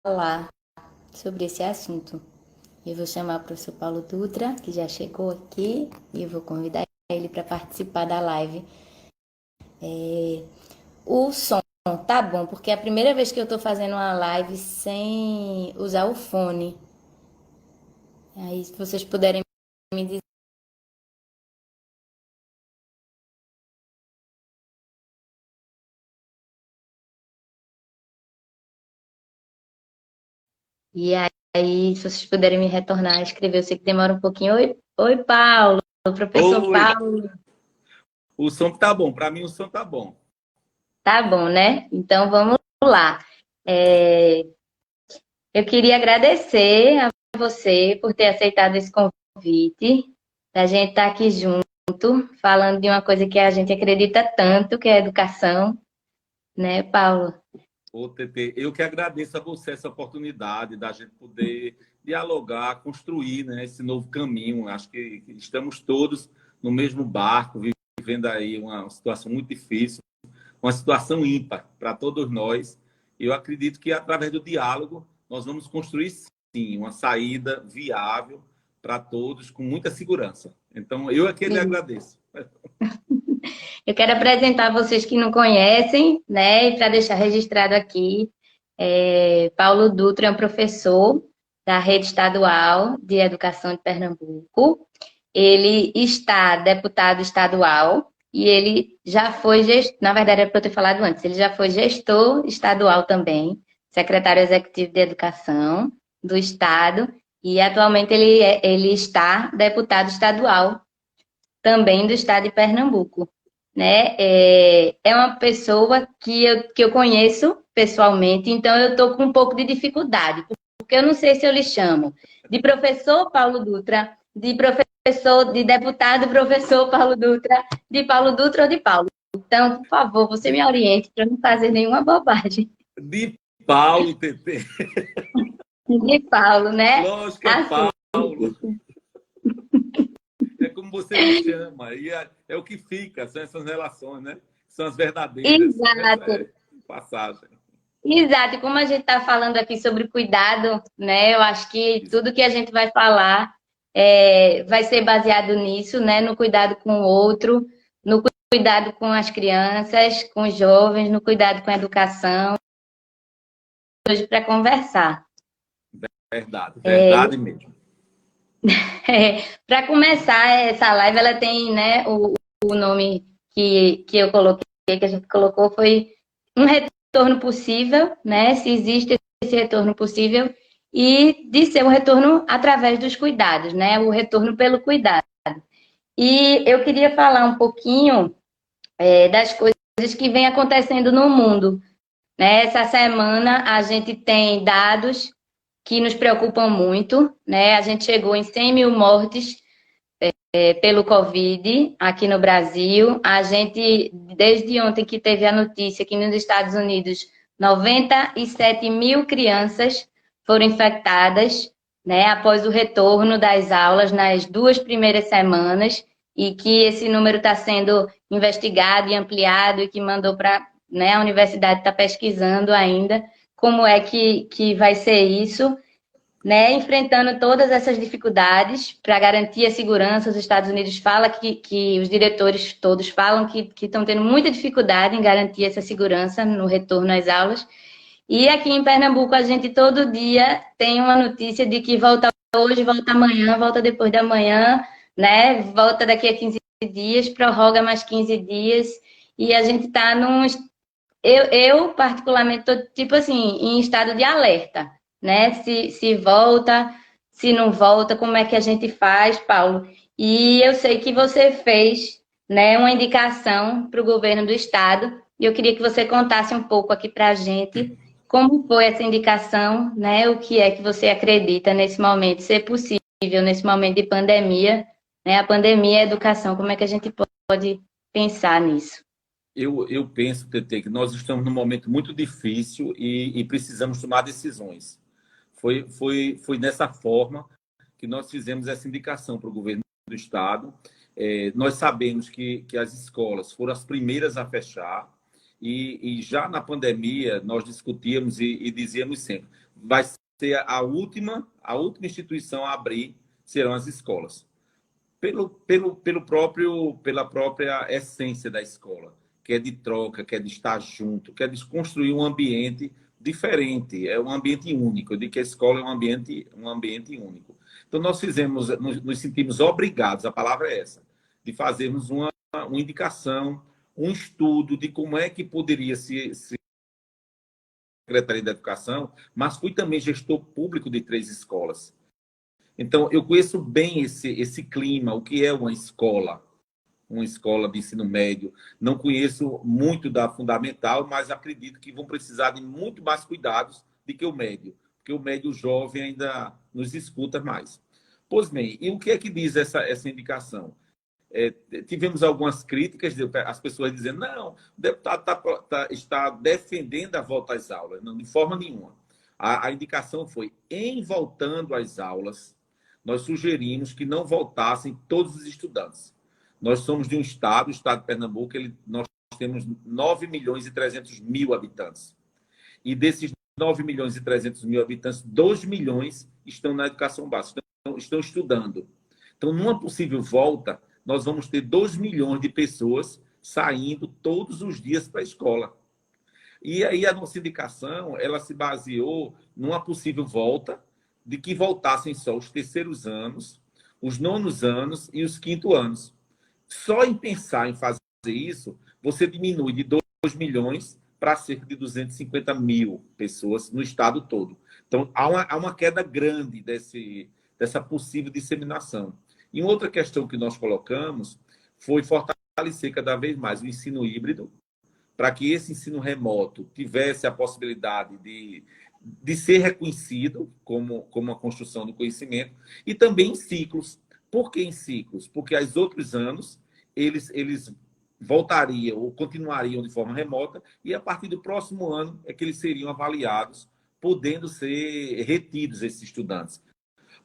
falar sobre esse assunto. Eu vou chamar o professor Paulo Dutra, que já chegou aqui, e eu vou convidar ele para participar da live. O som tá bom, porque é a primeira vez que eu estou fazendo uma live sem usar o fone. Aí, se vocês puderem me dizer. E aí, se vocês puderem me retornar a escrever, eu sei que demora um pouquinho. Oi, Paulo, professor Oi, Paulo. o som tá bom, para mim o som tá bom. Tá bom, né? Então vamos lá. É, Eu queria agradecer a você por ter aceitado esse convite, da gente estar aqui junto, falando de uma coisa que a gente acredita tanto, que é a educação, né, Paulo? Ô, TT, eu que agradeço a você essa oportunidade da gente poder dialogar, construir, né, esse novo caminho. Acho que estamos todos no mesmo barco, vivendo aí uma situação muito difícil, uma situação ímpar para todos nós. Eu acredito que através do diálogo nós vamos construir sim uma saída viável para todos com muita segurança. Então, eu é que lhe Sim. agradeço. Eu quero apresentar vocês que não conhecem, né, e para deixar registrado aqui, Paulo Dutra é um professor da Rede Estadual de Educação de Pernambuco. Ele está deputado estadual e ele já foi gestor, na verdade era para eu ter falado antes, ele já foi gestor estadual também, secretário executivo de Educação do Estado, e atualmente ele está deputado estadual também do Estado de Pernambuco, né? É uma pessoa que eu conheço pessoalmente, então eu estou com um pouco de dificuldade, porque eu não sei se eu lhe chamo de professor Paulo Dutra, de professor, de deputado professor Paulo Dutra, de Paulo Dutra ou de Paulo. Então, por favor, você me oriente para não fazer nenhuma bobagem. De Paulo, TT. De Paulo, né? Lógico que é Assim, Paulo. É como você me chama. E é o que fica, são essas relações, né? São as verdadeiras. Essa exato. é passagem. Exato, e como a gente está falando aqui sobre cuidado, né? Eu acho que Isso. tudo que a gente vai falar vai ser baseado nisso, né? No cuidado com o outro, no cuidado com as crianças, com os jovens, no cuidado com a educação, hoje para conversar. Verdade, verdade mesmo. Para começar, essa live ela tem, né? O nome que eu coloquei, que a gente colocou, foi um retorno possível, né? Se existe esse retorno possível, e de ser um retorno através dos cuidados, né? O retorno pelo cuidado. E eu queria falar um pouquinho das coisas que vem acontecendo no mundo, né? Essa semana a gente tem dados que nos preocupam muito, né? A gente chegou em 100 mil mortes pelo Covid aqui no Brasil. A gente, desde ontem que teve a notícia que nos Estados Unidos 97 mil crianças foram infectadas, né, após o retorno das aulas nas 2 primeiras semanas, e que esse número está sendo investigado e ampliado e que mandou para, né, a universidade está pesquisando ainda como é que vai ser isso, né, enfrentando todas essas dificuldades para garantir a segurança. Os Estados Unidos fala que os diretores todos falam que estão tendo muita dificuldade em garantir essa segurança no retorno às aulas. E aqui em Pernambuco, a gente todo dia tem uma notícia de que volta hoje, volta amanhã, volta depois da manhã, né? Volta daqui a 15 dias, prorroga mais 15 dias. E a gente está num, eu particularmente, estou, tipo assim, em estado de alerta, né? Se volta, se não volta, como é que a gente faz, Paulo? E eu sei que você fez, né, uma indicação para o governo do estado, e eu queria que você contasse um pouco aqui para a gente como foi essa indicação, né? O que é que você acredita nesse momento ser possível, nesse momento de pandemia, né? A pandemia e a educação, como é que a gente pode pensar nisso? Eu penso, TT, que nós estamos num momento muito difícil e precisamos tomar decisões. Foi dessa forma que nós fizemos essa indicação para o governo do Estado. Nós sabemos que as escolas foram as primeiras a fechar e já na pandemia nós discutíamos e dizíamos sempre, vai ser a última instituição a abrir, serão as escolas. Pela própria essência da escola, que é de troca, que é de estar junto, que é de construir um ambiente diferente, é um ambiente único. Eu digo que a escola é um ambiente único. Então, nós nos sentimos obrigados, a palavra é essa, de fazermos uma indicação, um estudo de como é que poderia se Secretaria da Educação, mas fui também gestor público de 3 escolas. Então, eu conheço bem esse clima, o que é uma escola de ensino médio. Não conheço muito da fundamental, mas acredito que vão precisar de muito mais cuidados do que o médio, porque o médio jovem ainda nos escuta mais. Pois bem, e o que é que diz essa indicação? Tivemos algumas críticas, as pessoas dizendo, não, o deputado está defendendo a volta às aulas. Não, de forma nenhuma. A indicação foi, em voltando às aulas, nós sugerimos que não voltassem todos os estudantes. Nós somos de um estado, o estado de Pernambuco, nós temos 9 milhões e 300 mil habitantes. E desses 9 milhões e 300 mil habitantes, 2 milhões estão na educação básica, estão estudando. Então, numa possível volta, nós vamos ter 2 milhões de pessoas saindo todos os dias para a escola. E aí a nossa indicação, ela se baseou numa possível volta, de que voltassem só os terceiros anos, os nonos anos e os quintos anos. Só em pensar em fazer isso, você diminui de 2 milhões para cerca de 250 mil pessoas no estado todo. Então, há uma queda grande dessa possível disseminação. E outra questão que nós colocamos foi fortalecer cada vez mais o ensino híbrido, para que esse ensino remoto tivesse a possibilidade de ser reconhecido como a construção do conhecimento, e também em ciclos. Por que em ciclos? Porque aos outros anos, eles voltariam ou continuariam de forma remota, e a partir do próximo ano é que eles seriam avaliados, podendo ser retidos esses estudantes.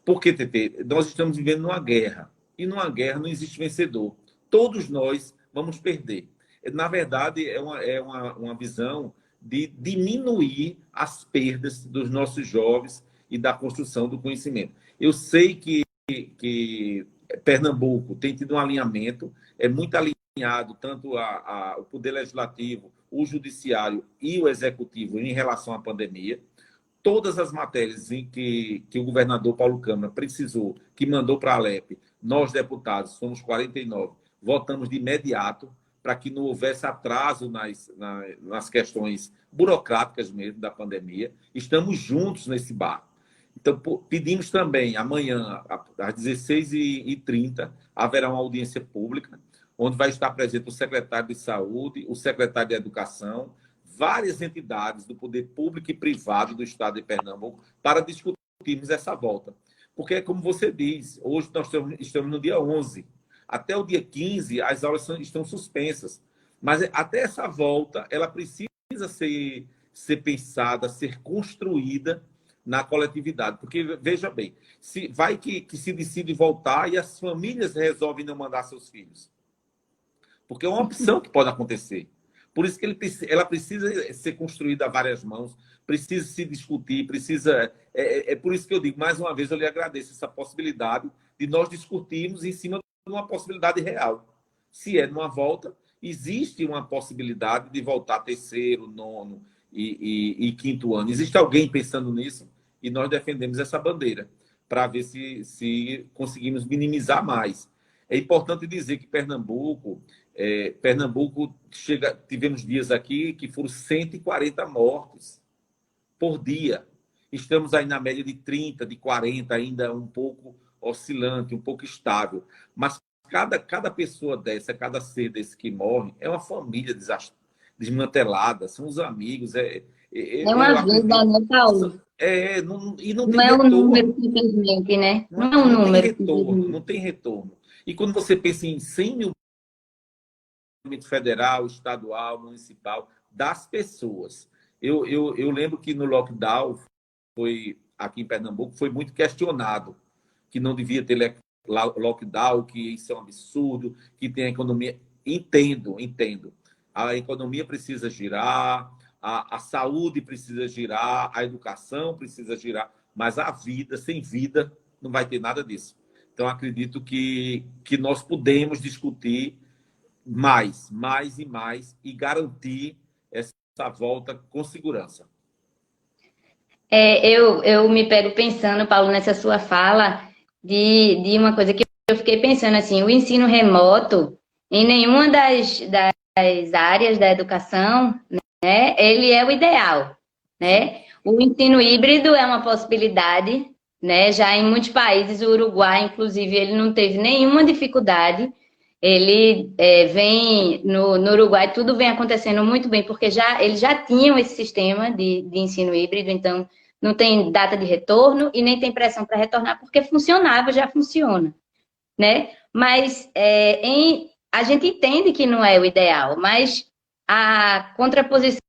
Porque, TT, nós estamos vivendo numa guerra, e numa guerra não existe vencedor. Todos nós vamos perder. Na verdade, é uma visão de diminuir as perdas dos nossos jovens e da construção do conhecimento. Eu sei que Pernambuco tem tido um alinhamento, é muito alinhado tanto o Poder Legislativo, o Judiciário e o Executivo em relação à pandemia. Todas as matérias em que o governador Paulo Câmara precisou, que mandou para a Alep, nós, deputados, somos 49, votamos de imediato para que não houvesse atraso nas questões burocráticas mesmo da pandemia. Estamos juntos nesse barco. Então, pedimos também, amanhã, às 16h30, haverá uma audiência pública, onde vai estar presente o secretário de Saúde, o secretário de Educação, várias entidades do poder público e privado do estado de Pernambuco, para discutirmos essa volta. Porque, como você diz, hoje nós estamos no dia 11. Até o dia 15, as aulas estão suspensas. Mas até essa volta, ela precisa ser pensada, ser construída na coletividade. Porque, veja bem, vai que se decide voltar e as famílias resolvem não mandar seus filhos. Porque é uma opção que pode acontecer. Por isso que ela precisa ser construída a várias mãos, precisa se discutir, precisa... É por isso que eu digo, mais uma vez, eu lhe agradeço essa possibilidade de nós discutirmos em cima de uma possibilidade real. Se é numa volta, existe uma possibilidade de voltar terceiro, nono e quinto ano. Existe alguém pensando nisso? E nós defendemos essa bandeira para ver se conseguimos minimizar mais. É importante dizer que Pernambuco tivemos dias aqui que foram 140 mortes por dia. Estamos aí na média de 30, de 40, ainda um pouco oscilante, um pouco estável. Mas cada pessoa dessa, cada ser desse que morre, é uma família desmantelada, são os amigos. É uma vida, né, Paulo? E não Não tem é um retorno. número, simplesmente, né? Não é um número. Não tem retorno. E quando você pensa em 100 mil federal, estadual, municipal, das pessoas. Eu lembro que no lockdown, aqui em Pernambuco, foi muito questionado que não devia ter lockdown, que isso é um absurdo, que tem a economia. Entendo. A economia precisa girar, a saúde precisa girar, a educação precisa girar, mas a vida, sem vida, não vai ter nada disso. Então, acredito que nós podemos discutir mais e mais e garantir essa volta com segurança. Eu me pego pensando, Paulo, nessa sua fala, de uma coisa que eu fiquei pensando, assim, o ensino remoto, em nenhuma das áreas da educação, né, ele é o ideal, né? O ensino híbrido é uma possibilidade, né? Já em muitos países, o Uruguai, inclusive, ele não teve nenhuma dificuldade. Ele vem no Uruguai, tudo vem acontecendo muito bem, porque eles já tinham esse sistema de ensino híbrido, então não tem data de retorno e nem tem pressão para retornar, porque funcionava, já funciona, né? Mas a gente entende que não é o ideal, mas a contraposição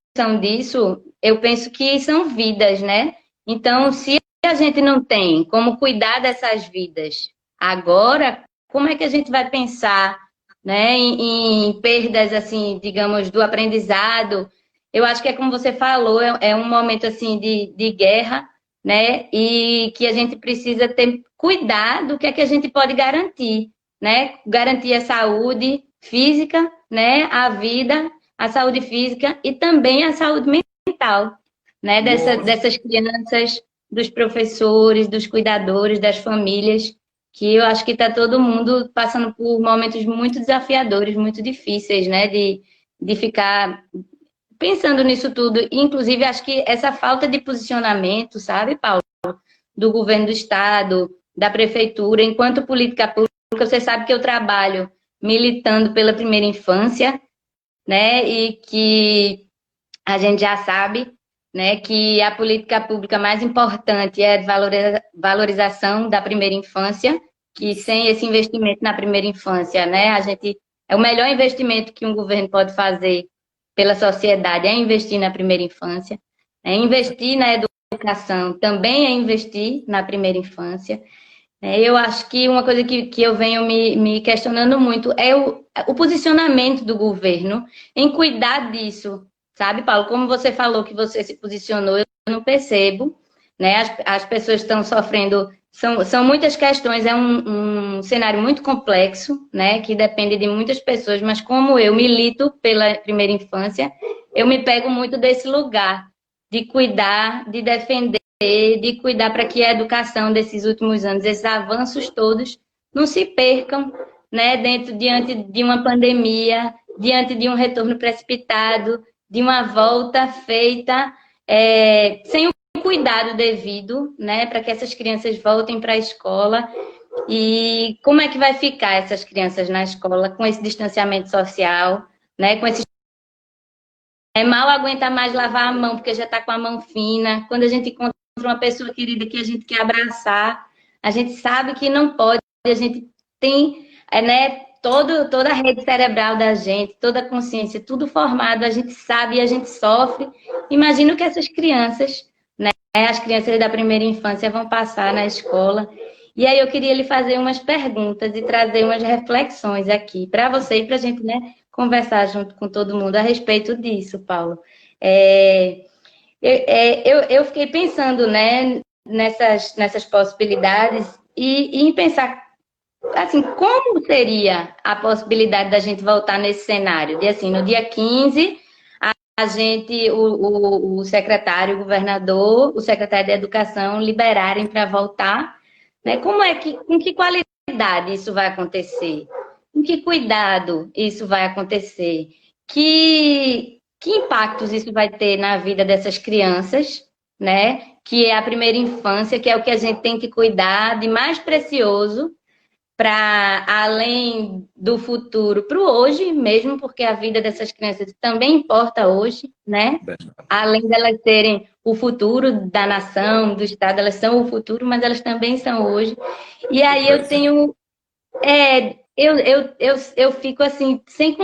disso, eu penso que são vidas, né? Então, se a gente não tem como cuidar dessas vidas agora, como é que a gente vai pensar, né, em perdas, assim, digamos, do aprendizado? Eu acho que é como você falou, é um momento, assim, de guerra, né, e que a gente precisa ter cuidado do que é que a gente pode garantir, né? Garantir a saúde física, né, a vida, a saúde física e também a saúde mental, né, dessas crianças, dos professores, dos cuidadores, das famílias, que eu acho que está todo mundo passando por momentos muito desafiadores, muito difíceis, né, de ficar pensando nisso tudo. Inclusive, acho que essa falta de posicionamento, sabe, Paulo, do governo do estado, da prefeitura, enquanto política pública, você sabe que eu trabalho militando pela primeira infância, né, e que a gente já sabe, né, que a política pública mais importante é a valorização da primeira infância, que sem esse investimento na primeira infância, né, é o melhor investimento que um governo pode fazer pela sociedade, é investir na primeira infância, é investir na educação, também é investir na primeira infância. Eu acho que uma coisa que eu venho me questionando muito é o posicionamento do governo em cuidar disso, sabe, Paulo? Como você falou que você se posicionou, eu não percebo, né? As pessoas estão sofrendo, são muitas questões, é um cenário muito complexo, né? Que depende de muitas pessoas, mas como eu milito pela primeira infância, eu me pego muito desse lugar de cuidar, de defender, de cuidar para que a educação desses últimos anos, esses avanços todos, não se percam, né, diante de uma pandemia, diante de um retorno precipitado, de uma volta feita sem o cuidado devido, né, para que essas crianças voltem para a escola. E como é que vai ficar essas crianças na escola com esse distanciamento social, né, com esse mal aguenta mais lavar a mão, porque já está com a mão fina. Quando a gente encontra uma pessoa querida que a gente quer abraçar, a gente sabe que não pode, a gente tem, né, toda a rede cerebral da gente, toda a consciência, tudo formado, a gente sabe e a gente sofre. Imagino que essas crianças, né, as crianças da primeira infância vão passar na escola. E aí eu queria lhe fazer umas perguntas e trazer umas reflexões aqui para você e para a gente, né, conversar junto com todo mundo a respeito disso, Paulo. Eu fiquei pensando, né, nessas possibilidades e em pensar, assim, como seria a possibilidade da gente voltar nesse cenário? De, assim, no dia 15, a gente, o secretário, o governador, o secretário de Educação liberarem para voltar, né? Com que qualidade isso vai acontecer? Com que cuidado isso vai acontecer? Que impactos isso vai ter na vida dessas crianças, né? Que é a primeira infância, que é o que a gente tem que cuidar de mais precioso para além do futuro, para o hoje mesmo, porque a vida dessas crianças também importa hoje, né? Além delas serem o futuro da nação, do Estado, elas são o futuro, mas elas também são hoje. E aí eu tenho... Eu fico assim, sem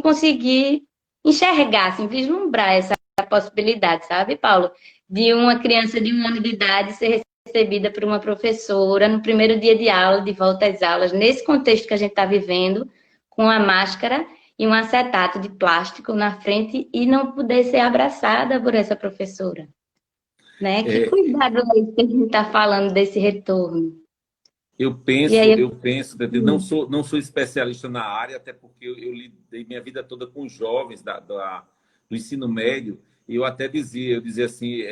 conseguir enxergar, assim, vislumbrar essa possibilidade, sabe, Paulo? De uma criança de 1 ano de idade ser recebida por uma professora no primeiro dia de aula, de volta às aulas, nesse contexto que a gente está vivendo, com a máscara, e um acetato de plástico na frente e não poder ser abraçada por essa professora, né? Que cuidado é esse que a gente está falando desse retorno? E aí, Eu penso, Tete, não sou especialista na área, até porque eu lidei minha vida toda com jovens do ensino médio, e eu dizia assim,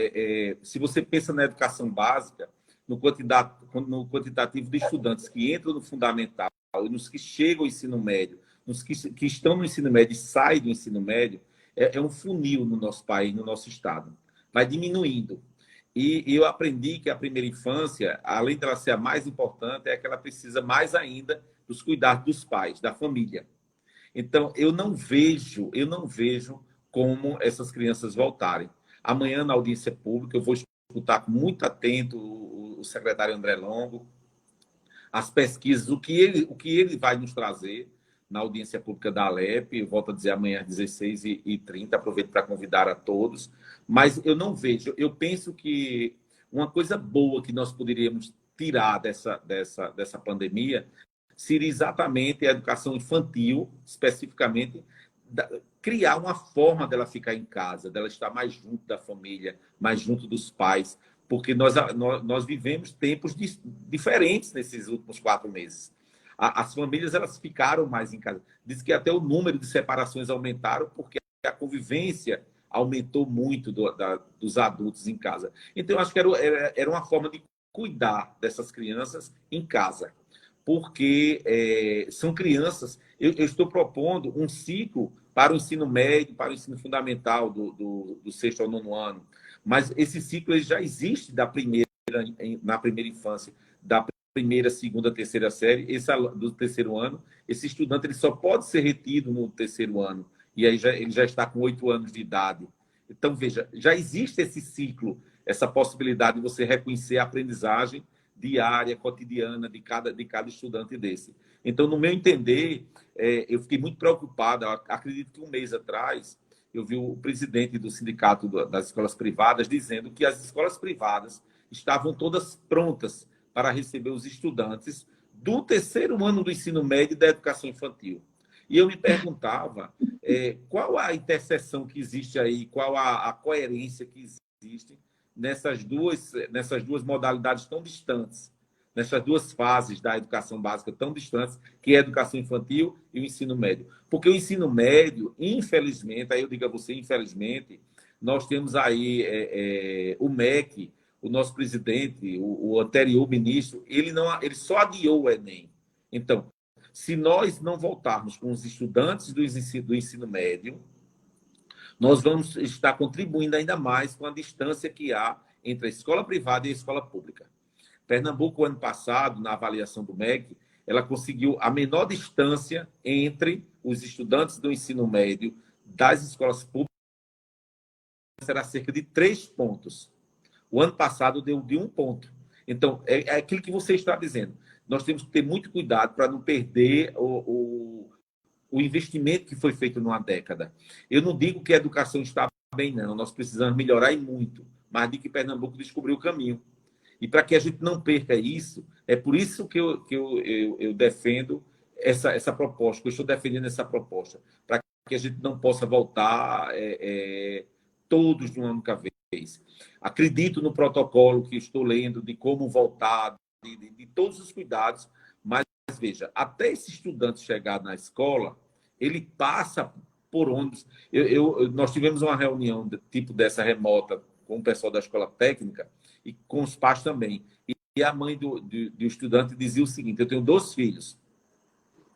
se você pensa na educação básica, no quantitativo de estudantes que entram no fundamental e nos que chegam ao ensino médio, nos que estão no ensino médio e saem do ensino médio, é um funil no nosso país, no nosso estado. Vai diminuindo. E eu aprendi que a primeira infância, além dela ser a mais importante, é que ela precisa mais ainda dos cuidados dos pais, da família. Então, eu não vejo como essas crianças voltarem. Amanhã, na audiência pública, eu vou escutar com muito atento o secretário André Longo, as pesquisas, o que ele vai nos trazer na audiência pública da Alep. Eu volto a dizer amanhã às 16h30, aproveito para convidar a todos. Mas eu não vejo, eu penso que uma coisa boa que nós poderíamos tirar dessa pandemia seria exatamente a educação infantil, especificamente, criar uma forma dela ficar em casa, dela estar mais junto da família, mais junto dos pais, porque nós vivemos tempos diferentes nesses últimos 4 meses. As famílias elas ficaram mais em casa. Diz que até o número de separações aumentaram porque a convivência aumentou muito dos adultos em casa. Então, eu acho que era uma forma de cuidar dessas crianças em casa, porque são crianças... Eu estou propondo um ciclo para o ensino médio, para o ensino fundamental, do 6º ao 9º ano. Mas esse ciclo ele já existe na primeira infância, da primeira, segunda, terceira série, do 3º ano. Esse estudante ele só pode ser retido no 3º ano, e aí ele já está com 8 anos de idade. Então, veja, já existe esse ciclo, essa possibilidade de você reconhecer a aprendizagem diária, cotidiana de cada estudante desse. Então, no meu entender, eu fiquei muito preocupado. Acredito que um mês atrás, eu vi o presidente do sindicato das escolas privadas dizendo que as escolas privadas estavam todas prontas para receber os estudantes do 3º ano do ensino médio e da educação infantil. E eu me perguntava qual a interseção que existe aí, qual a coerência que existe nessas duas modalidades tão distantes, nessas duas fases da educação básica tão distantes, que é a educação infantil e o ensino médio. Porque o ensino médio, infelizmente, aí eu digo a você, infelizmente, nós temos aí o MEC, o nosso presidente, o anterior ministro, ele só adiou o Enem. Então, se nós não voltarmos com os estudantes do ensino médio, nós vamos estar contribuindo ainda mais com a distância que há entre a escola privada e a escola pública. Pernambuco, ano passado, na avaliação do MEC, ela conseguiu a menor distância entre os estudantes do ensino médio das escolas públicas, será cerca de 3 pontos. O ano passado deu de 1 ponto. Então, é aquilo que você está dizendo. Nós temos que ter muito cuidado para não perder o investimento que foi feito numa década. Eu não digo que a educação está bem, não. Nós precisamos melhorar e muito. Mas digo que Pernambuco descobriu o caminho. E para que a gente não perca isso, é por isso que eu defendo essa proposta, que eu estou defendendo essa proposta, para que a gente não possa voltar todos de uma única vez. Acredito no protocolo que estou lendo de como voltar, de todos os cuidados, mas veja, até esse estudante chegar na escola, ele passa por ônibus. Nós tivemos uma reunião tipo dessa remota com o pessoal da escola técnica e com os pais também. E a mãe do estudante dizia o seguinte: eu tenho 2 filhos.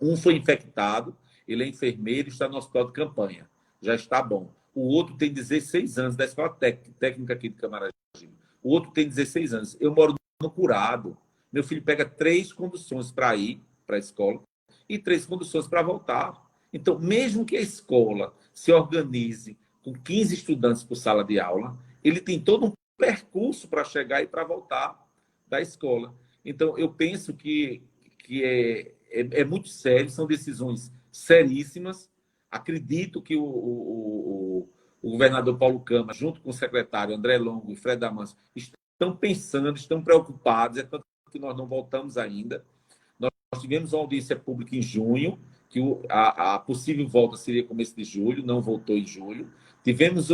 Um foi infectado, ele é enfermeiro e está no hospital de campanha. Já está bom. O outro tem 16 anos, da escola técnica aqui de Camaragibe. O outro tem 16 anos. Eu moro no Curado. Meu filho pega 3 conduções para ir para a escola e 3 conduções para voltar. Então, mesmo que a escola se organize com 15 estudantes por sala de aula, ele tem todo um percurso para chegar e para voltar da escola. Então, eu penso que é muito sério, são decisões seríssimas. Acredito que o governador Paulo Câmara, junto com o secretário André Longo e Fred Damancio, estão pensando, estão preocupados, é tanto que nós não voltamos ainda. Nós tivemos uma audiência pública em junho, que a possível volta seria começo de julho, não voltou em julho. Tivemos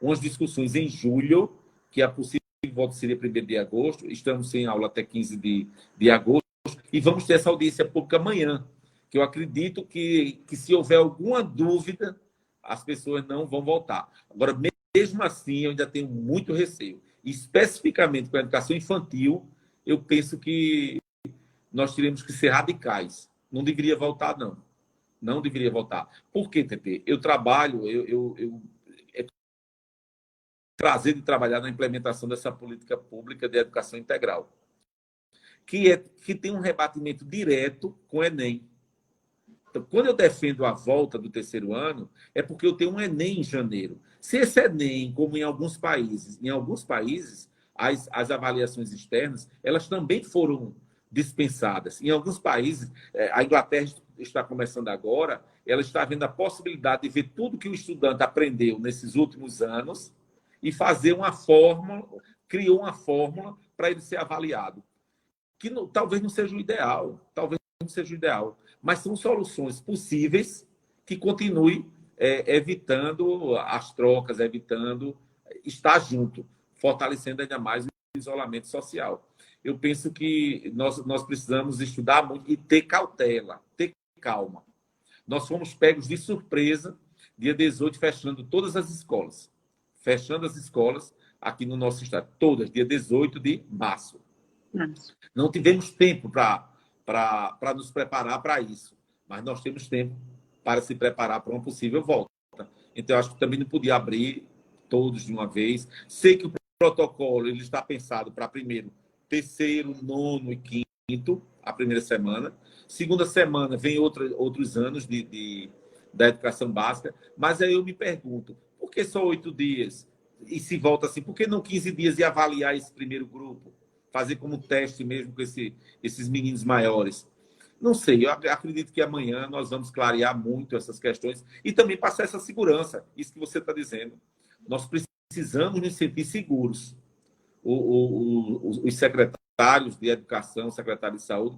umas discussões em julho, que a possível volta seria 1º de agosto, estamos sem aula até 15 de agosto, e vamos ter essa audiência pública amanhã, que eu acredito que se houver alguma dúvida, as pessoas não vão voltar. Agora, mesmo assim, eu ainda tenho muito receio. Especificamente com a educação infantil, eu penso que nós teremos que ser radicais. Não deveria voltar, não. Não deveria voltar. Por quê, TT? Eu trabalho, é prazer de trabalhar na implementação dessa política pública de educação integral, que tem um rebatimento direto com o Enem. Então, quando eu defendo a volta do 3º ano, é porque eu tenho um Enem em janeiro. Se esse Enem, como em alguns países, as avaliações externas, elas também foram dispensadas. Em alguns países, a Inglaterra está começando agora, ela está vendo a possibilidade de ver tudo que o estudante aprendeu nesses últimos anos e fazer uma fórmula, criou uma fórmula para ele ser avaliado. Que talvez não seja o ideal, mas são soluções possíveis que continuem evitando as trocas, evitando estar junto, fortalecendo ainda mais o isolamento social. Eu penso que nós precisamos estudar muito e ter cautela, ter calma. Nós fomos pegos de surpresa, dia 18, fechando todas as escolas. Fechando as escolas aqui no nosso estado, todas, dia 18 de março. Não tivemos tempo para nos preparar para isso, mas nós temos tempo para se preparar para uma possível volta. Então, eu acho que também não podia abrir todos de uma vez. Sei que o protocolo ele está pensado para primeiro, 3º, 9º e 5º, a primeira semana. Segunda semana vem outros anos da educação básica, mas aí eu me pergunto, por que só 8 dias? E se volta assim, por que não 15 dias e avaliar esse primeiro grupo? Fazer como teste mesmo com esses meninos maiores? Não sei, eu acredito que amanhã nós vamos clarear muito essas questões e também passar essa segurança, isso que você está dizendo. Nós precisamos nos sentir seguros. Os secretários de educação, secretário de saúde,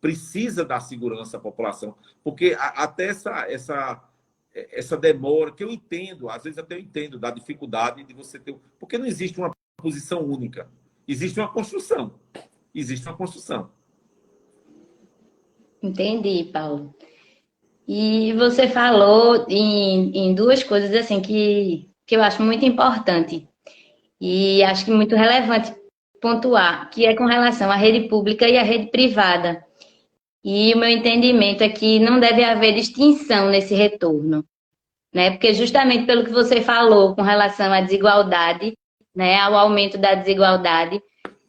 precisa dar segurança à população, porque até essa demora, que eu entendo, às vezes até eu entendo, da dificuldade de você ter... Porque não existe uma posição única. Existe uma construção. Existe uma construção. Entendi, Paulo. E você falou em duas coisas assim que eu acho muito importante e acho que muito relevante pontuar, que é com relação à rede pública e à rede privada. E o meu entendimento é que não deve haver distinção nesse retorno, né? Porque justamente pelo que você falou com relação à desigualdade, né, ao aumento da desigualdade,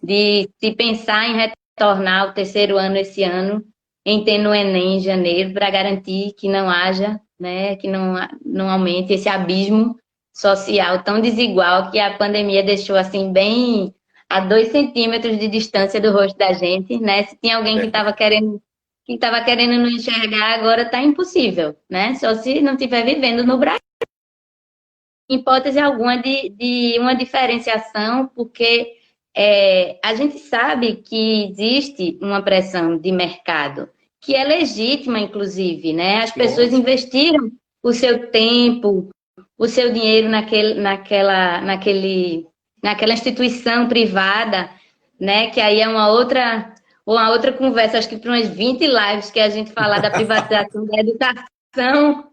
de se pensar em retornar ao 3º ano esse ano, em ter no Enem em janeiro, para garantir que não haja, né, que não aumente esse abismo social tão desigual que a pandemia deixou assim bem a 2 centímetros de distância do rosto da gente, né? Se tinha alguém que estava querendo não enxergar, agora está impossível, né? Só se não estiver vivendo no Brasil. Hipótese alguma de uma diferenciação, porque a gente sabe que existe uma pressão de mercado, que é legítima, inclusive, né? As pessoas investiram o seu tempo, o seu dinheiro naquela instituição privada, né? Que aí é uma outra conversa, acho que para umas 20 lives que a gente falar da privatização da educação,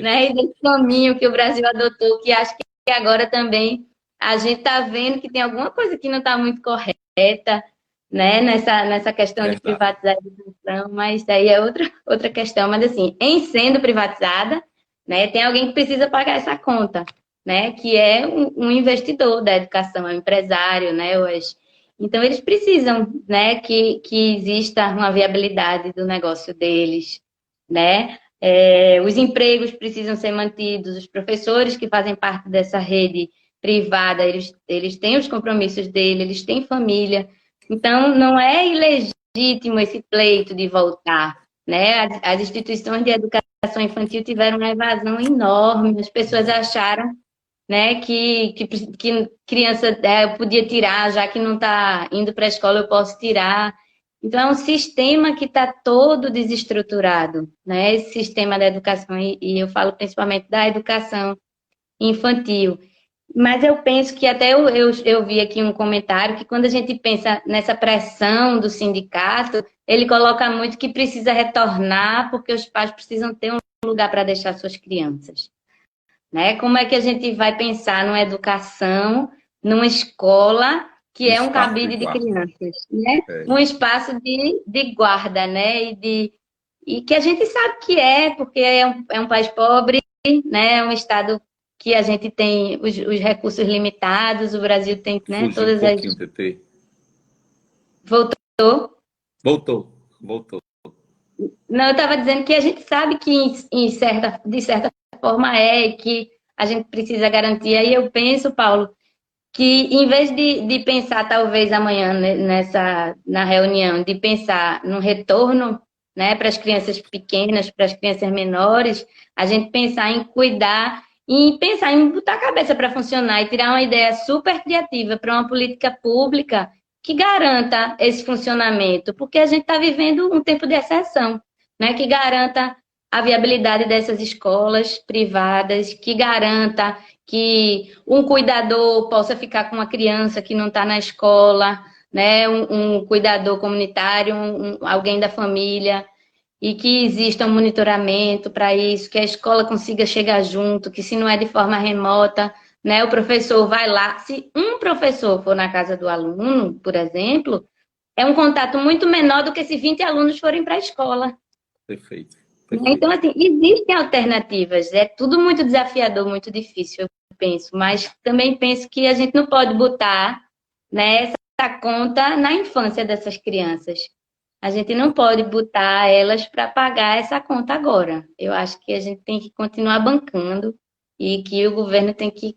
né? E desse caminho que o Brasil adotou, que acho que agora também a gente está vendo que tem alguma coisa que não está muito correta, né? Nessa questão de privatizar a educação, mas daí é outra questão. Mas assim, em sendo privatizada, né, tem alguém que precisa pagar essa conta, né? Que é um investidor da educação, é um empresário, né? Então, eles precisam, né, que exista uma viabilidade do negócio deles, né? Os empregos precisam ser mantidos, os professores que fazem parte dessa rede privada, eles têm os compromissos deles, eles têm família. Então, não é ilegítimo esse pleito de voltar, né? As instituições de educação infantil tiveram uma evasão enorme, as pessoas acharam, né, que criança podia tirar, já que não está indo para a escola, eu posso tirar. Então, é um sistema que está todo desestruturado, né? Esse sistema da educação, e eu falo principalmente da educação infantil. Mas eu penso que até eu vi aqui um comentário que quando a gente pensa nessa pressão do sindicato, ele coloca muito que precisa retornar porque os pais precisam ter um lugar para deixar suas crianças, né? Como é que a gente vai pensar numa educação, numa escola que é um Espaço de cabide de guarda. crianças, né? Um espaço de guarda, né? E que a gente sabe que porque é um país pobre, né? É um estado que a gente tem os recursos limitados, o Brasil tem, né, Fugiu um todas as... pouquinho, TT. Voltou? Voltou. Não, eu estava dizendo que a gente sabe que de certa forma que a gente precisa garantir. Aí eu penso, Paulo, que em vez de pensar talvez amanhã na reunião, de pensar no retorno, né, para as crianças pequenas, para as crianças menores, a gente pensar em cuidar e pensar em botar a cabeça para funcionar e tirar uma ideia super criativa para uma política pública que garanta esse funcionamento, porque a gente está vivendo um tempo de exceção, né, que garanta a viabilidade dessas escolas privadas, que garanta que um cuidador possa ficar com uma criança que não está na escola, né? Um cuidador comunitário, alguém da família, e que exista um monitoramento para isso, que a escola consiga chegar junto, que se não é de forma remota, né? O professor vai lá. Se um professor for na casa do aluno, por exemplo, é um contato muito menor do que se 20 alunos forem para a escola. Perfeito. Então, assim, existem alternativas. É tudo muito desafiador, muito difícil, eu penso. Mas também penso que a gente não pode botar, né, essa conta na infância dessas crianças. A gente não pode botar elas para pagar essa conta agora. Eu acho que a gente tem que continuar bancando e que o governo tem que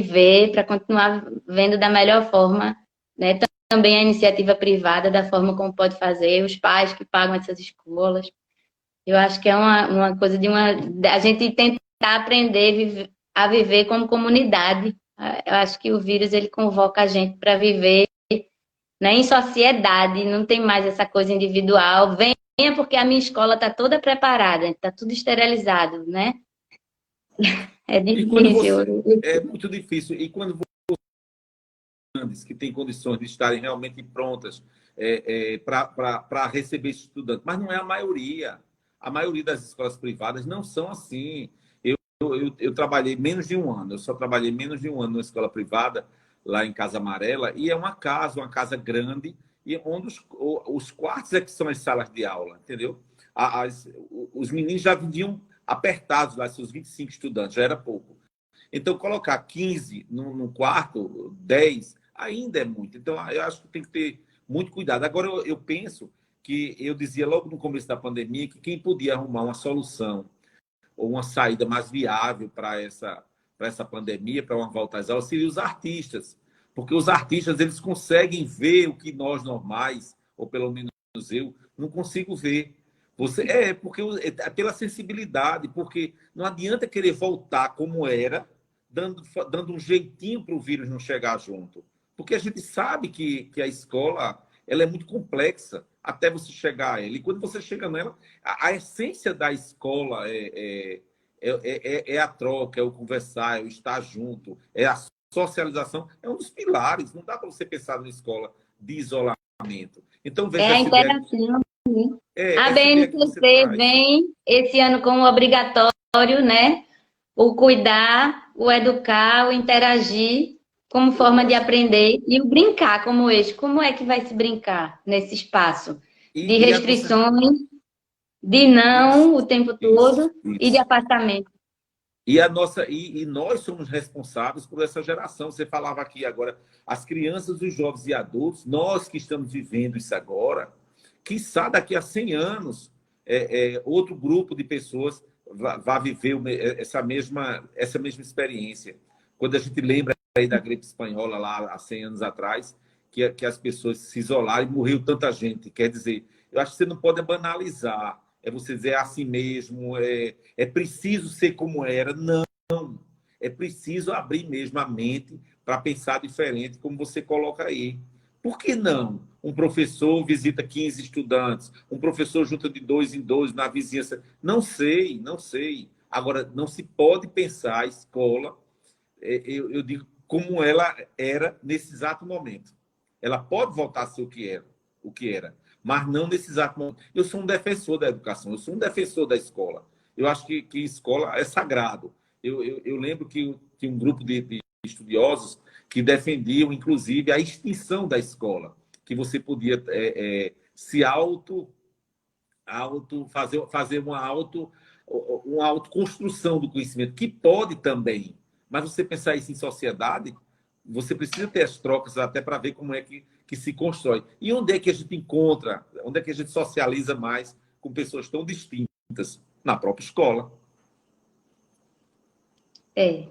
ver para continuar vendo da melhor forma, né? Também a iniciativa privada, da forma como pode fazer, os pais que pagam essas escolas. Eu acho que é uma coisa a gente tentar aprender a viver como comunidade. Eu acho que o vírus ele convoca a gente para viver, né, em sociedade, não tem mais essa coisa individual. Venha porque a minha escola está toda preparada, está tudo esterilizado, né? É E quando difícil. você... É muito difícil. E quando grandes que têm condições de estarem realmente prontas para receber esse estudante, mas não é a maioria. A maioria das escolas privadas não são assim. Eu trabalhei menos de um ano, eu só trabalhei menos de um ano numa escola privada, lá em Casa Amarela, e é uma casa grande, e onde os quartos é que são as salas de aula, entendeu? Os meninos já vinham apertados lá, seus 25 estudantes, já era pouco. Então, colocar 15 no quarto, 10, ainda é muito. Então, eu acho que tem que ter muito cuidado. Agora, eu penso que eu dizia logo no começo da pandemia que quem podia arrumar uma solução ou uma saída mais viável para essa pandemia, para uma volta às aulas, seriam os artistas. Porque os artistas, eles conseguem ver o que nós normais, ou pelo menos eu, não consigo ver. Porque é pela sensibilidade, porque não adianta querer voltar como era, dando um jeitinho para o vírus não chegar junto. Porque a gente sabe que a escola ela é muito complexa até você chegar a ela. E quando você chega nela, a essência da escola é a troca, é o conversar, é o estar junto, é a socialização. É um dos pilares. Não dá para você pensar numa escola de isolamento. Então, veja É a interação. A essa ideia que você BNCC traz. vem esse ano como obrigatório, né? O cuidar, o educar, o interagir como forma de aprender e o brincar como eixo. Como é que vai se brincar nesse espaço de E a nossa... restrições, de Isso, não o tempo todo e de isso. afastamento? E nós somos responsáveis por essa geração. Você falava aqui agora, as crianças, os jovens e adultos, nós que estamos vivendo isso agora, quiçá daqui a 100 anos, outro grupo de pessoas vai viver essa mesma experiência. Quando a gente lembra aí da gripe espanhola lá há 100 anos atrás, que as pessoas se isolaram e morreu tanta gente. Quer dizer, eu acho que você não pode banalizar. É você dizer assim mesmo, é preciso ser como era. Não, é preciso abrir mesmo a mente para pensar diferente, como você coloca aí. Por que não? Um professor visita 15 estudantes, um professor junta de 2 em 2 na vizinhança. Não sei, não sei. Agora, não se pode pensar a escola, eu digo, como ela era nesse exato momento. Ela pode voltar a ser o que era, mas não nesse exato momento. Eu sou um defensor da educação, eu sou um defensor da escola. Eu acho que escola é sagrado. Eu lembro que tinha um grupo de estudiosos que defendiam, inclusive, a extinção da escola, que você podia se fazer uma autoconstrução do conhecimento, que pode também. Mas você pensar isso em sociedade, você precisa ter as trocas até para ver como é que se constrói. E onde é que a gente encontra, onde é que a gente socializa mais com pessoas tão distintas? Na própria escola. É,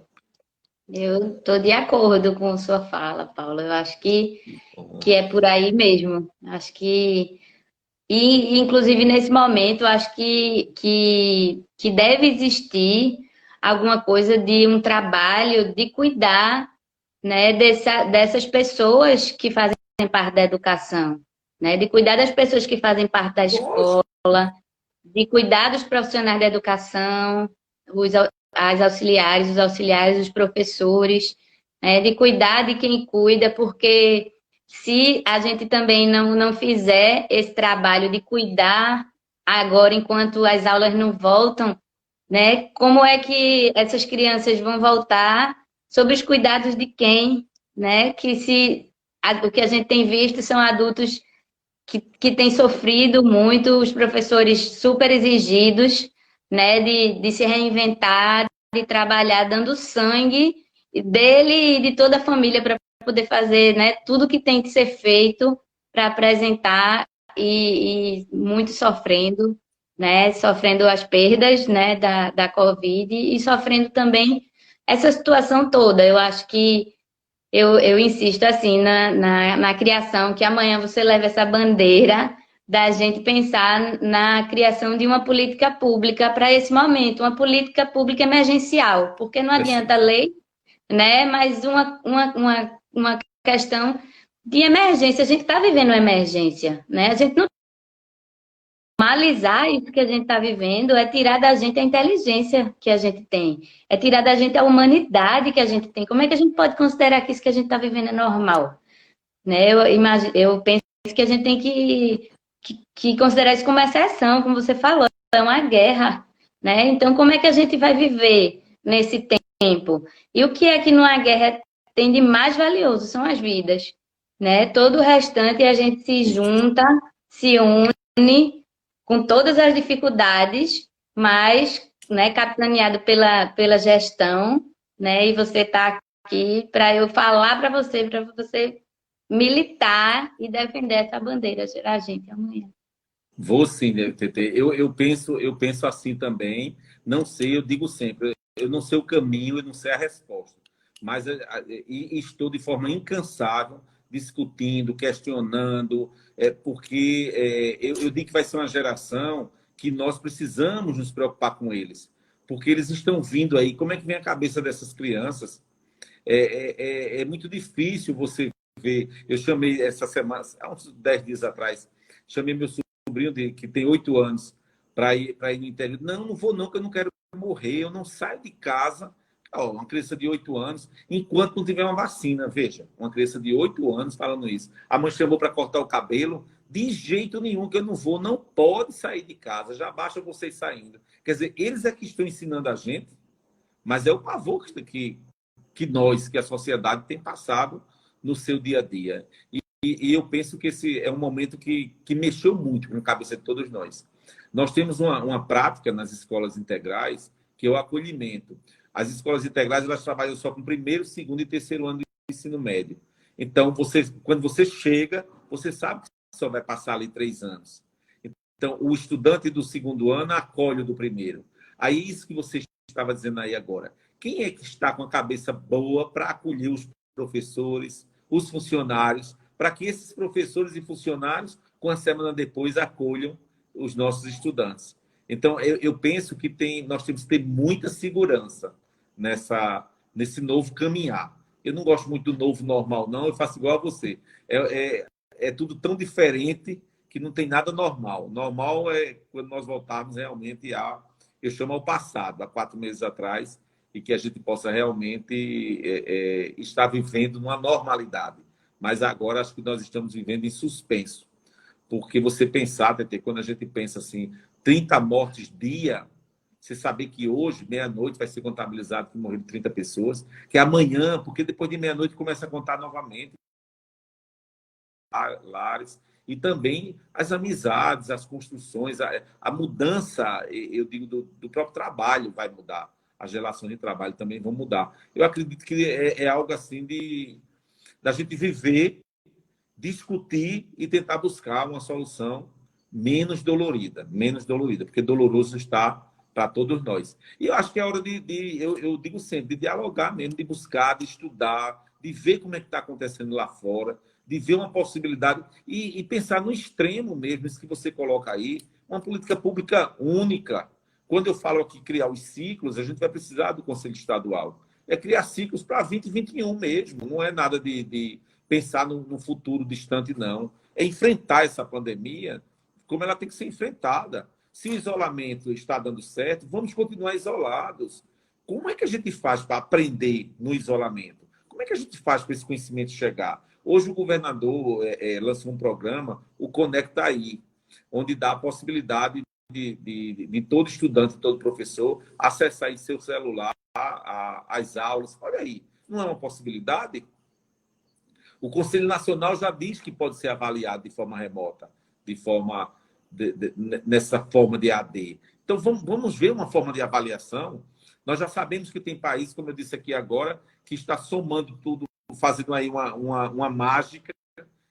eu estou de acordo com sua fala, Paula. Eu acho que é por aí mesmo. Acho que inclusive, nesse momento, acho que deve existir alguma coisa de um trabalho de cuidar, né, dessas pessoas que fazem parte da educação, né, de cuidar das pessoas que fazem parte da escola, de cuidar dos profissionais da educação, as auxiliares, os auxiliares, os professores, né, de cuidar de quem cuida, porque se a gente também não fizer esse trabalho de cuidar agora, enquanto as aulas não voltam, né, como é que essas crianças vão voltar sob os cuidados de quem, né, o que a gente tem visto são adultos que têm sofrido muito, os professores super exigidos, né, de se reinventar, de trabalhar dando sangue dele e de toda a família para poder fazer, né, tudo que tem que ser feito para apresentar e muito sofrendo, né, sofrendo as perdas, né, da Covid e sofrendo também essa situação toda. Eu acho que eu insisto assim na criação, que amanhã você leva essa bandeira da gente pensar na criação de uma política pública para esse momento, uma política pública emergencial, porque não adianta lei, né? Mas uma questão de emergência. A gente está vivendo uma emergência, né? A gente não normalizar isso que a gente está vivendo é tirar da gente a inteligência que a gente tem, é tirar da gente a humanidade que a gente tem. Como é que a gente pode considerar que isso que a gente está vivendo é normal? Né? Eu penso que a gente tem que considerar isso como exceção, como você falou, é uma guerra. Né? Então, como é que a gente vai viver nesse tempo? E o que é que numa guerra tem de mais valioso? São as vidas. Né? Todo o restante a gente se junta, se une, com todas as dificuldades, mas, né, capitaneado pela gestão, né, e você está aqui para eu falar para você militar e defender essa bandeira a gente amanhã. Vou sim, né, TT. Eu penso assim também. Não sei, eu digo sempre, eu não sei o caminho, eu não sei a resposta. Mas e estou de forma incansável discutindo, questionando, porque eu digo que vai ser uma geração que nós precisamos nos preocupar com eles. Porque eles estão vindo aí. Como é que vem a cabeça dessas crianças? É muito difícil você ver. Eu chamei essa semana, há uns 10 dias atrás, chamei meu sobrinho que tem 8 anos para ir no interior. Não, não vou não, que eu não quero morrer, eu não saio de casa. Ó, uma criança de 8 anos, enquanto não tiver uma vacina. Veja, uma criança de 8 anos falando isso. A mãe chamou para cortar o cabelo. De jeito nenhum, que eu não vou, não pode sair de casa, já basta vocês saindo. Quer dizer, eles é que estão ensinando a gente, mas é o pavor que a sociedade tem passado no seu dia a dia. E eu penso que esse é um momento que mexeu muito com a cabeça de todos nós. Nós temos uma prática nas escolas integrais, que é o acolhimento. As escolas integrais, elas trabalham só com primeiro, segundo e terceiro ano do ensino médio. Então, quando você chega, você sabe que só vai passar ali 3 anos. Então, o estudante do segundo ano acolhe o do primeiro. Aí, isso que você estava dizendo aí agora. Quem é que está com a cabeça boa para acolher os professores, os funcionários, para que esses professores e funcionários, com a semana depois, acolham os nossos estudantes? Então, eu penso que nós temos que ter muita segurança nesse novo caminhar. Eu não gosto muito do novo normal, não. Eu faço igual a você. É tudo tão diferente que não tem nada normal. Normal é quando nós voltarmos realmente eu chamo ao passado, há 4 meses atrás, e que a gente possa realmente estar vivendo numa normalidade. Mas agora acho que nós estamos vivendo em suspenso. Porque você pensar, Tete, quando a gente pensa assim, 30 mortes dia, você saber que hoje, meia-noite, vai ser contabilizado que morreram 30 pessoas, que amanhã, porque depois de meia-noite começa a contar novamente lares, e também as amizades, as construções, a mudança, eu digo, do próprio trabalho vai mudar. As relações de trabalho também vão mudar. Eu acredito que é algo assim da gente viver, discutir e tentar buscar uma solução menos dolorida, porque doloroso está para todos nós. E eu acho que é hora eu digo sempre, de dialogar mesmo, de buscar, de estudar, de ver como é que está acontecendo lá fora, de ver uma possibilidade e pensar no extremo mesmo, isso que você coloca aí, uma política pública única. Quando eu falo aqui criar os ciclos, a gente vai precisar do Conselho Estadual. É criar ciclos para 2021 mesmo, não é nada de pensar no futuro distante, não. É enfrentar essa pandemia como ela tem que ser enfrentada. Se o isolamento está dando certo, vamos continuar isolados. Como é que a gente faz para aprender no isolamento? Como é que a gente faz para esse conhecimento chegar? Hoje o governador lançou um programa, o Conecta Aí, onde dá a possibilidade de todo estudante, todo professor, acessar em seu celular as aulas. Olha aí, não é uma possibilidade? O Conselho Nacional já diz que pode ser avaliado de forma remota, nessa forma de AD. Então, vamos ver uma forma de avaliação. Nós já sabemos que tem países, como eu disse aqui agora, que está somando tudo, fazendo aí uma mágica,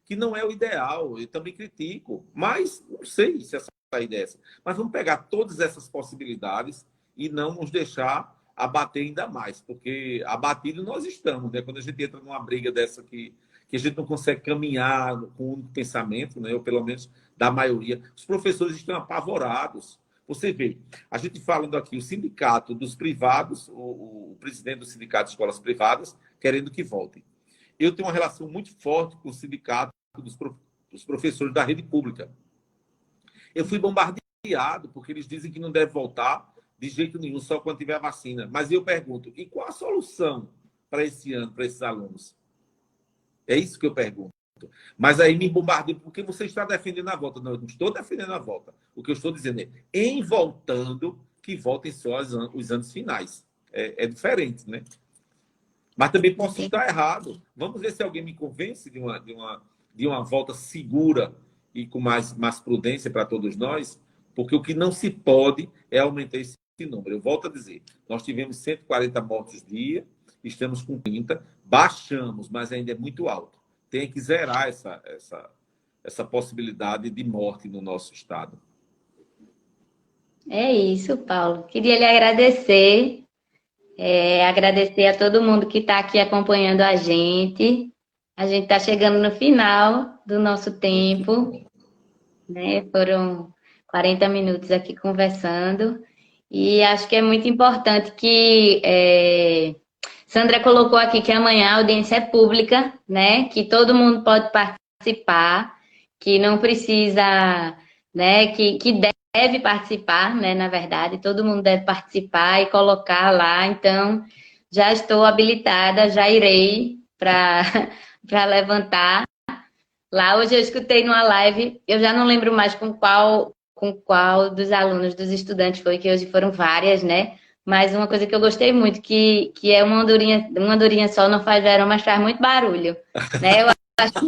que não é o ideal. Eu também critico, mas não sei se essa ideia é essa. Mas vamos pegar todas essas possibilidades e não nos deixar abater ainda mais, porque abatido nós estamos, né? Quando a gente entra numa briga dessa que a gente não consegue caminhar com um pensamento, né? Ou pelo menos da maioria, os professores estão apavorados. Você vê, a gente falando aqui, o sindicato dos privados, o presidente do sindicato de escolas privadas, querendo que voltem. Eu tenho uma relação muito forte com o sindicato dos professores da rede pública. Eu fui bombardeado, porque eles dizem que não deve voltar de jeito nenhum, só quando tiver a vacina. Mas eu pergunto, e qual a solução para esse ano, para esses alunos? É isso que eu pergunto. Mas aí me bombardeiam, porque você está defendendo a volta. Não, eu não estou defendendo a volta. O que eu estou dizendo é, em voltando, que voltem só os anos finais. É diferente, né? Mas também posso estar errado. Vamos ver se alguém me convence de uma volta segura e com mais prudência para todos nós, porque o que não se pode é aumentar esse número. Eu volto a dizer, nós tivemos 140 mortes dia, estamos com 30, baixamos, mas ainda é muito alto. Tem que zerar essa possibilidade de morte no nosso estado. É isso, Paulo. Queria lhe agradecer. Agradecer a todo mundo que está aqui acompanhando a gente. A gente está chegando no final do nosso tempo, né? Foram 40 minutos aqui conversando. E acho que é muito importante que Sandra colocou aqui que amanhã a audiência é pública, né? Que todo mundo pode participar, que não precisa, né? Que deve participar, né? Na verdade, todo mundo deve participar e colocar lá. Então, já estou habilitada, já irei para levantar. Lá hoje eu escutei numa live, eu já não lembro mais com qual dos alunos, dos estudantes foi, que hoje foram várias, né? Mas uma coisa que eu gostei muito, que é uma andorinha só não faz verão, mas faz muito barulho, né? Eu acho que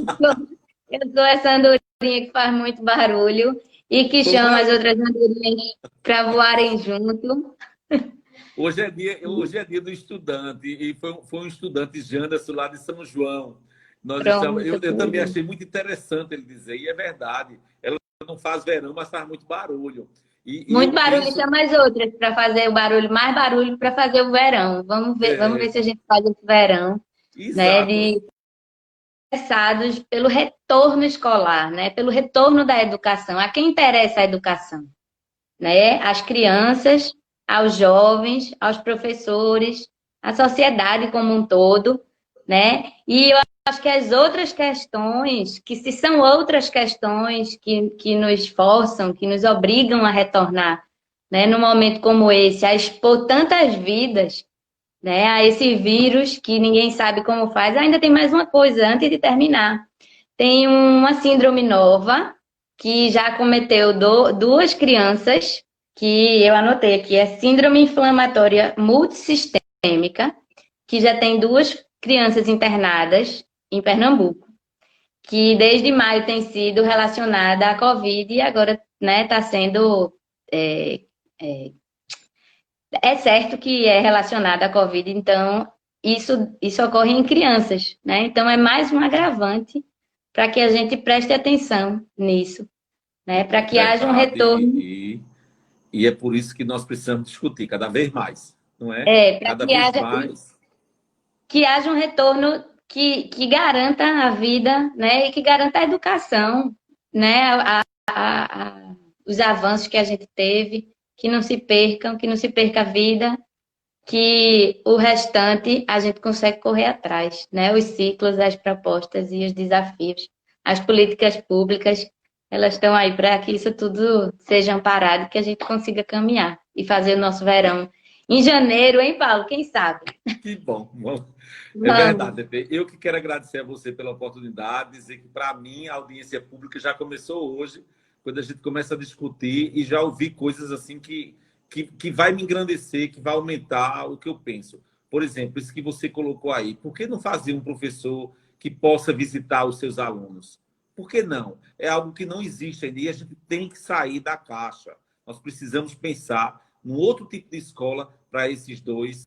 eu sou essa andorinha que faz muito barulho e que chama as outras andorinhas para voarem junto. Hoje é dia do estudante, e foi um estudante, Janderson, lá de São João. Eu também achei muito interessante ele dizer, e é verdade, ela não faz verão, mas faz muito barulho. Muito barulho, chama as outras para fazer o barulho, mais barulho para fazer o verão. Vamos ver se a gente faz esse verão, né? Interessados pelo retorno escolar, né? Pelo retorno da educação. A quem interessa a educação? Né? Às crianças, aos jovens, aos professores, à sociedade como um todo, né? E eu acho que as outras questões, que se são outras questões que nos forçam, que nos obrigam a retornar, né? Num momento como esse, a expor tantas vidas, né? A esse vírus que ninguém sabe como faz. Ainda tem mais uma coisa, antes de terminar. Tem uma síndrome nova, que já acometeu duas crianças, que eu anotei aqui, é síndrome inflamatória multissistêmica, que já tem duas crianças internadas em Pernambuco, que desde maio tem sido relacionada à Covid e agora, né, está sendo... É certo que é relacionada à Covid, então isso ocorre em crianças, né? Então é mais um agravante para que a gente preste atenção nisso, né? Para que haja um Verdade. retorno, E é por isso que nós precisamos discutir cada vez mais, não é? para Cada vez mais. que haja um retorno que garanta a vida, né? E que garanta a educação, né? Os avanços que a gente teve, que não se percam, que não se perca a vida, que o restante a gente consegue correr atrás, né? Os ciclos, as propostas e os desafios. As políticas públicas, elas estão aí para que isso tudo seja amparado, que a gente consiga caminhar e fazer o nosso verão em janeiro, hein, Paulo? Quem sabe? Que bom. É Vamos. verdade, Pepe. Eu que quero agradecer a você pela oportunidade, dizer que, para mim, a audiência pública já começou hoje, quando a gente começa a discutir e já ouvir coisas assim que vai me engrandecer, que vai aumentar o que eu penso. Por exemplo, isso que você colocou aí. Por que não fazer um professor que possa visitar os seus alunos? Por que não? É algo que não existe ainda e a gente tem que sair da caixa. Nós precisamos pensar num outro tipo de escola para esses dois